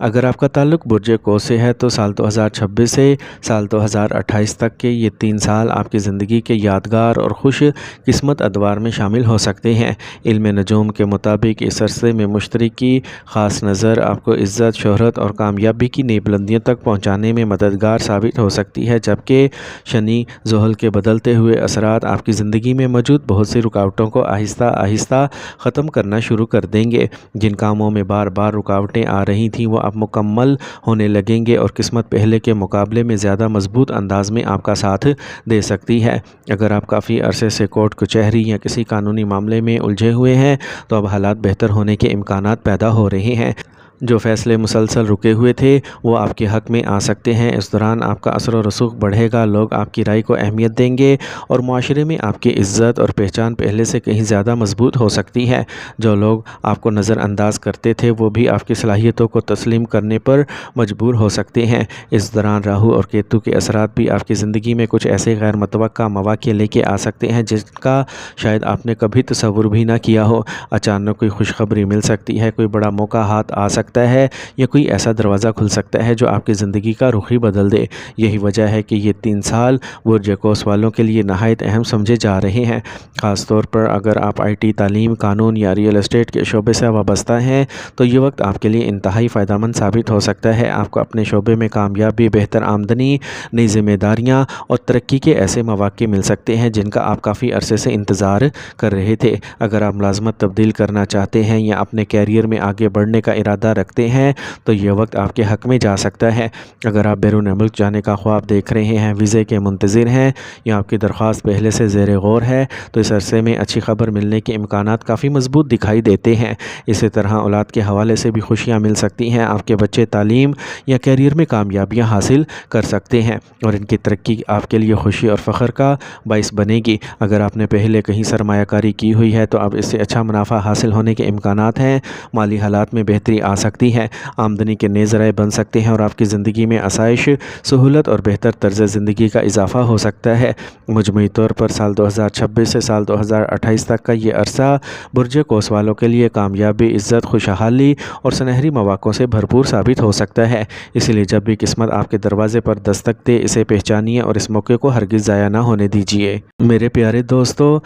اگر آپ کا تعلق برج قوس سے ہے تو سال 2026 سے سال 2028 تک کے یہ 3 سال آپ کی زندگی کے یادگار اور خوش قسمت ادوار میں شامل ہو سکتے ہیں۔ علم نجوم کے مطابق اس عرصے میں مشتری کی خاص نظر آپ کو عزت، شہرت اور کامیابی کی نئی بلندیوں تک پہنچانے میں مددگار ثابت ہو سکتی ہے، جبکہ شنی زحل کے بدلتے ہوئے اثرات آپ کی زندگی میں موجود بہت سی رکاوٹوں کو آہستہ آہستہ ختم کرنا شروع کر دیں گے۔ جن کاموں میں بار بار رکاوٹیں آ رہی تھیں وہ اب مکمل ہونے لگیں گے اور قسمت پہلے کے مقابلے میں زیادہ مضبوط انداز میں آپ کا ساتھ دے سکتی ہے۔ اگر آپ کافی عرصے سے کورٹ کچہری یا کسی قانونی معاملے میں الجھے ہوئے ہیں تو اب حالات بہتر ہونے کے امکانات پیدا ہو رہے ہیں۔ جو فیصلے مسلسل رکے ہوئے تھے وہ آپ کے حق میں آ سکتے ہیں۔ اس دوران آپ کا اثر و رسوخ بڑھے گا، لوگ آپ کی رائے کو اہمیت دیں گے اور معاشرے میں آپ کی عزت اور پہچان پہلے سے کہیں زیادہ مضبوط ہو سکتی ہے۔ جو لوگ آپ کو نظر انداز کرتے تھے وہ بھی آپ کی صلاحیتوں کو تسلیم کرنے پر مجبور ہو سکتے ہیں۔ اس دوران راہو اور کیتو کے اثرات بھی آپ کی زندگی میں کچھ ایسے غیر متوقع مواقع لے کے آ سکتے ہیں جن کا شاید آپ نے کبھی تصور بھی نہ کیا ہو۔ اچانک کوئی خوشخبری مل سکتی ہے، کوئی بڑا موقع ہاتھ آ سکتا ہے یا کوئی ایسا دروازہ کھل سکتا ہے جو آپ کی زندگی کا رخ ہی بدل دے۔ یہی وجہ ہے کہ یہ 3 سال برج قوس والوں کے لیے نہایت اہم سمجھے جا رہے ہیں۔ خاص طور پر اگر آپ آئی ٹی، تعلیم، قانون یا ریئل اسٹیٹ کے شعبے سے وابستہ ہیں تو یہ وقت آپ کے لیے انتہائی فائدہ مند ثابت ہو سکتا ہے۔ آپ کو اپنے شعبے میں کامیابی، بہتر آمدنی، نئی ذمہ داریاں اور ترقی کے ایسے مواقع مل سکتے ہیں جن کا آپ کافی عرصے سے انتظار کر رہے تھے۔ اگر آپ ملازمت تبدیل کرنا چاہتے ہیں یا اپنے کیریئر میں آگے بڑھنے کا ارادہ رکھتے ہیں تو یہ وقت آپ کے حق میں جا سکتا ہے۔ اگر آپ بیرون ملک جانے کا خواب دیکھ رہے ہیں، ویزے کے منتظر ہیں یا آپ کی درخواست پہلے سے زیر غور ہے تو اس عرصے میں اچھی خبر ملنے کے امکانات کافی مضبوط دکھائی دیتے ہیں۔ اسی طرح اولاد کے حوالے سے بھی خوشیاں مل سکتی ہیں۔ آپ کے بچے تعلیم یا کیریئر میں کامیابیاں حاصل کر سکتے ہیں اور ان کی ترقی آپ کے لیے خوشی اور فخر کا باعث بنے گی۔ اگر آپ نے پہلے کہیں سرمایہ کاری کی ہوئی ہے تو اب اس سے اچھا منافع حاصل ہونے کے امکانات ہیں۔ مالی حالات میں بہتری آ سکتی ہے، آمدنی کے نئے ذرائع بن سکتے ہیں اور آپ کی زندگی میں آسائش، سہولت اور بہتر طرز زندگی کا اضافہ ہو سکتا ہے۔ مجموعی طور پر سال 2026 سے سال 2028 تک کا یہ عرصہ برج قوس والوں کے لیے کامیابی، عزت، خوشحالی اور سنہری مواقعوں سے بھرپور ثابت ہو سکتا ہے۔ اس لیے جب بھی قسمت آپ کے دروازے پر دستک دے اسے پہچانیے اور اس موقع کو ہرگز ضائع نہ ہونے دیجیے۔ میرے پیارے دوستو،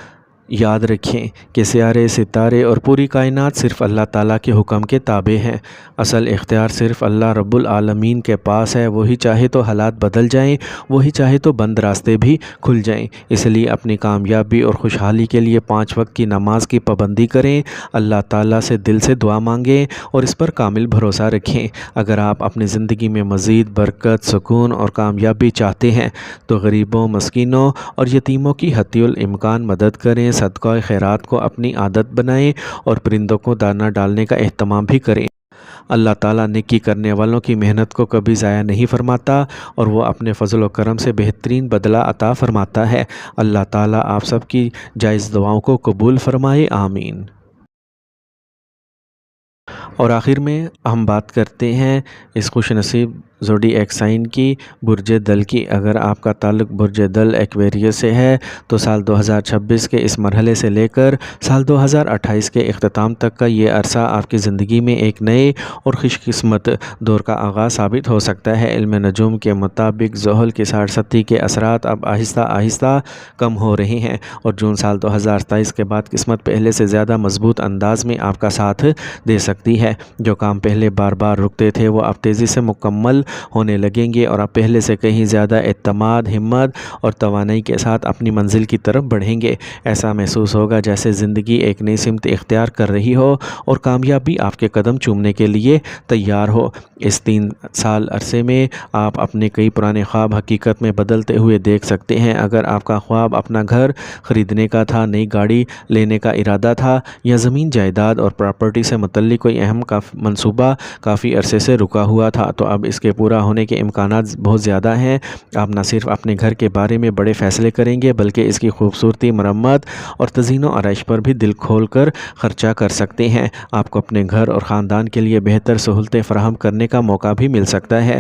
یاد رکھیں کہ سیارے، ستارے اور پوری کائنات صرف اللہ تعالیٰ کے حکم کے تابع ہیں۔ اصل اختیار صرف اللہ رب العالمین کے پاس ہے۔ وہی چاہے تو حالات بدل جائیں، وہی چاہے تو بند راستے بھی کھل جائیں۔ اس لیے اپنی کامیابی اور خوشحالی کے لیے 5 وقت کی نماز کی پابندی کریں، اللہ تعالیٰ سے دل سے دعا مانگیں اور اس پر کامل بھروسہ رکھیں۔ اگر آپ اپنی زندگی میں مزید برکت، سکون اور کامیابی چاہتے ہیں تو غریبوں، مسکینوں اور یتیموں کی حتی الامکان مدد کریں، صدقہ خیرات کو اپنی عادت بنائیں اور پرندوں کو دانہ ڈالنے کا اہتمام بھی کریں۔ اللہ تعالیٰ نیکی کرنے والوں کی محنت کو کبھی ضائع نہیں فرماتا اور وہ اپنے فضل و کرم سے بہترین بدلہ عطا فرماتا ہے۔ اللہ تعالیٰ آپ سب کی جائز دعاؤں کو قبول فرمائے، آمین۔ اور آخر میں ہم بات کرتے ہیں اس خوش نصیب زوڈی ایک سائن کی، برج دل کی۔ اگر آپ کا تعلق برج دل ایکویریس سے ہے تو سال 2026 کے اس مرحلے سے لے کر سال 2028 کے اختتام تک کا یہ عرصہ آپ کی زندگی میں ایک نئے اور خوش قسمت دور کا آغاز ثابت ہو سکتا ہے۔ علم نجوم کے مطابق زحل کی 60 کے اثرات اب آہستہ آہستہ کم ہو رہے ہیں اور جون سال 2027 کے بعد قسمت پہلے سے زیادہ مضبوط انداز میں آپ کا ساتھ دے سکتی ہے۔ جو کام پہلے بار بار رکتے تھے وہ اب تیزی سے مکمل ہونے لگیں گے اور آپ پہلے سے کہیں زیادہ اعتماد، ہمت اور توانائی کے ساتھ اپنی منزل کی طرف بڑھیں گے۔ ایسا محسوس ہوگا جیسے زندگی ایک نئی سمت اختیار کر رہی ہو اور کامیابی آپ کے قدم چومنے کے لیے تیار ہو۔ اس 3 سال عرصے میں آپ اپنے کئی پرانے خواب حقیقت میں بدلتے ہوئے دیکھ سکتے ہیں۔ اگر آپ کا خواب اپنا گھر خریدنے کا تھا، نئی گاڑی لینے کا ارادہ تھا یا زمین جائیداد اور پراپرٹی سے متعلق کوئی اہم منصوبہ کافی عرصے سے رکا ہوا تھا تو اب اس کے پورا ہونے کے امکانات بہت زیادہ ہیں۔ آپ نہ صرف اپنے گھر کے بارے میں بڑے فیصلے کریں گے بلکہ اس کی خوبصورتی، مرمت اور تزئین و آرائش پر بھی دل کھول کر خرچہ کر سکتے ہیں۔ آپ کو اپنے گھر اور خاندان کے لیے بہتر سہولتیں فراہم کرنے کا موقع بھی مل سکتا ہے۔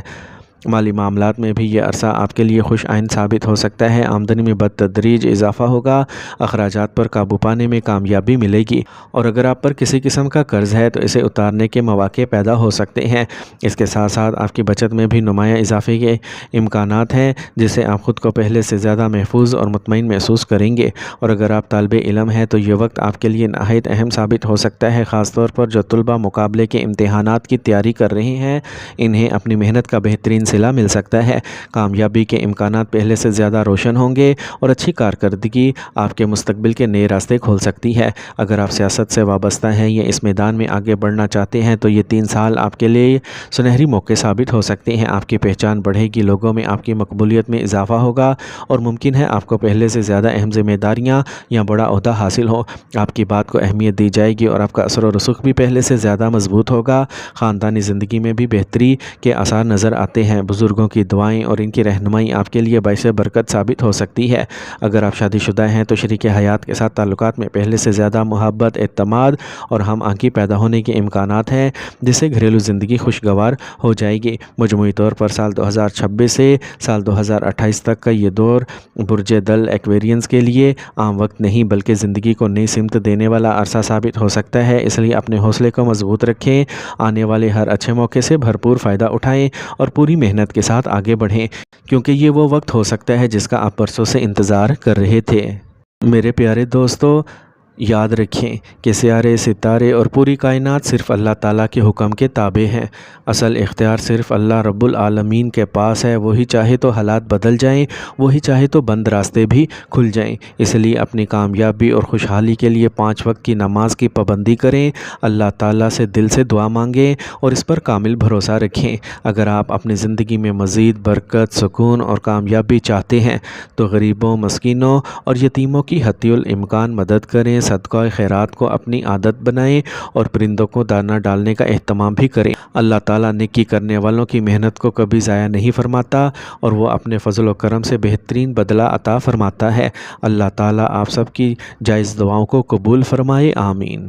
مالی معاملات میں بھی یہ عرصہ آپ کے لیے خوش آئند ثابت ہو سکتا ہے۔ آمدنی میں بتدریج اضافہ ہوگا، اخراجات پر قابو پانے میں کامیابی ملے گی، اور اگر آپ پر کسی قسم کا قرض ہے تو اسے اتارنے کے مواقع پیدا ہو سکتے ہیں۔ اس کے ساتھ ساتھ آپ کی بچت میں بھی نمایاں اضافے کے امکانات ہیں، جس سے آپ خود کو پہلے سے زیادہ محفوظ اور مطمئن محسوس کریں گے۔ اور اگر آپ طالب علم ہیں تو یہ وقت آپ کے لیے نہایت اہم ثابت ہو سکتا ہے، خاص طور پر جو طلباء مقابلے کے امتحانات کی تیاری کر رہے ہیں۔ انہیں اپنی محنت کا بہترین صلہ مل سکتا ہے۔ کامیابی کے امکانات پہلے سے زیادہ روشن ہوں گے، اور اچھی کارکردگی آپ کے مستقبل کے نئے راستے کھول سکتی ہے۔ اگر آپ سیاست سے وابستہ ہیں یا اس میدان میں آگے بڑھنا چاہتے ہیں تو یہ 3 سال آپ کے لیے سنہری موقع ثابت ہو سکتے ہیں۔ آپ کی پہچان بڑھے گی، لوگوں میں آپ کی مقبولیت میں اضافہ ہوگا، اور ممکن ہے آپ کو پہلے سے زیادہ اہم ذمہ داریاں یا بڑا عہدہ حاصل ہو۔ آپ کی بات کو اہمیت دی جائے گی، اور آپ کا اثر و رسوخ بھی پہلے سے زیادہ مضبوط ہوگا۔ خاندانی زندگی میں بھی بہتری کے آثار نظر آتے ہیں۔ بزرگوں کی دعائیں اور ان کی رہنمائی آپ کے لیے باعث برکت ثابت ہو سکتی ہے۔ اگر آپ شادی شدہ ہیں تو شریک حیات کے ساتھ تعلقات میں پہلے سے زیادہ محبت، اعتماد اور ہم آہنگی پیدا ہونے کے امکانات ہیں، جس سے گھریلو زندگی خوشگوار ہو جائے گی۔ مجموعی طور پر سال 2026 سے سال 2028 تک کا یہ دور برج دل ایکویرینس کے لیے عام وقت نہیں بلکہ زندگی کو نئی سمت دینے والا عرصہ ثابت ہو سکتا ہے۔ اس لیے اپنے حوصلے کو مضبوط رکھیں، آنے والے ہر اچھے موقع سے بھرپور فائدہ اٹھائیں اور پوری محنت کے ساتھ آگے بڑھیں، کیونکہ یہ وہ وقت ہو سکتا ہے جس کا آپ برسوں سے انتظار کر رہے تھے۔ میرے پیارے دوستو، یاد رکھیں کہ سیارے، ستارے اور پوری کائنات صرف اللہ تعالیٰ کے حکم کے تابع ہیں۔ اصل اختیار صرف اللہ رب العالمین کے پاس ہے۔ وہی چاہے تو حالات بدل جائیں، وہی چاہے تو بند راستے بھی کھل جائیں۔ اس لیے اپنی کامیابی اور خوشحالی کے لیے 5 وقت کی نماز کی پابندی کریں، اللہ تعالیٰ سے دل سے دعا مانگیں اور اس پر کامل بھروسہ رکھیں۔ اگر آپ اپنی زندگی میں مزید برکت، سکون اور کامیابی چاہتے ہیں تو غریبوں، مسکینوں اور یتیموں کی حتی الامکان مدد کریں، صدقہ خیرات کو اپنی عادت بنائیں اور پرندوں کو دانہ ڈالنے کا اہتمام بھی کریں۔ اللہ تعالیٰ نیکی کرنے والوں کی محنت کو کبھی ضائع نہیں فرماتا، اور وہ اپنے فضل و کرم سے بہترین بدلہ عطا فرماتا ہے۔ اللہ تعالیٰ آپ سب کی جائز دعاؤں کو قبول فرمائے، آمین۔